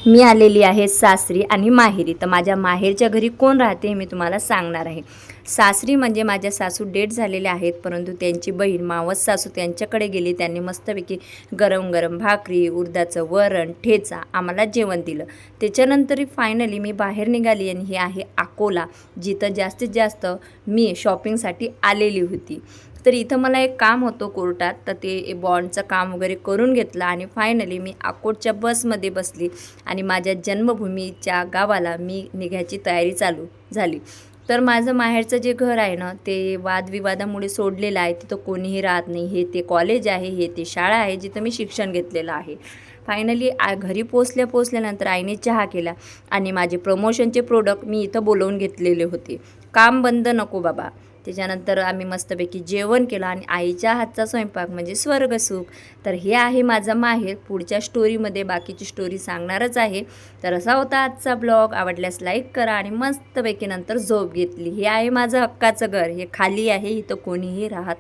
मी आलेली आहे सासरी आणि माहेरी. तर माझ्या माहेरच्या घरी कोण राहते हे मी तुम्हाला सांगणार आहे. सासरी म्हणजे माझ्या सासू डेट झालेल्या आहेत, परंतु त्यांची बहीण मावस सासू त्यांच्याकडे गेली. त्यांनी मस्तपैकी गरम गरम भाकरी, उडदाचं वरण, ठेचा आम्हाला जेवण दिलं. त्याच्यानंतर फायनली मी बाहेर निघाली आणि ही आहे अकोला, जिथं जास्तीत जास्त मी शॉपिंगसाठी आलेली होती. तर इथं मला एक काम होतं कोर्टात, तर ते बॉन्डचं काम वगैरे करून घेतलं आणि फायनली मी अकोटच्या बसमध्ये बसली आणि माझ्या जन्मभूमीच्या गावाला मी निघायची तयारी चालू झाली. तर माझं माहेरचं जे घर आहे ना, ते वादविवादामुळे सोडलेलं आहे. तिथं कोणीही राहत नाही. हे ते कॉलेज आहे, हे ते शाळा आहे जिथं मी शिक्षण घेतलेलं आहे. फायनली घरी पोचल्यानंतर आईने चहा केला आणि माझे प्रमोशनचे प्रोडक्ट मी इथं बोलवून घेतलेले होते. काम बंद नको बाबा. त्याच्यानंतर आम्ही मस्तपैकी जेवण केलं आणि आईच्या हातचा स्वयंपाक म्हणजे स्वर्गसुख. तर हे आहे माझं माहेर. पुढच्या स्टोरीमध्ये बाकीची स्टोरी सांगणारच आहे. तर असा होता आजचा ब्लॉग. आवडल्यास लाईक करा आणि मस्तपैकी नंतर झोप घेतली. हे आहे माझं हक्काचं घर. हे खाली आहे, इथं कोणीही राहत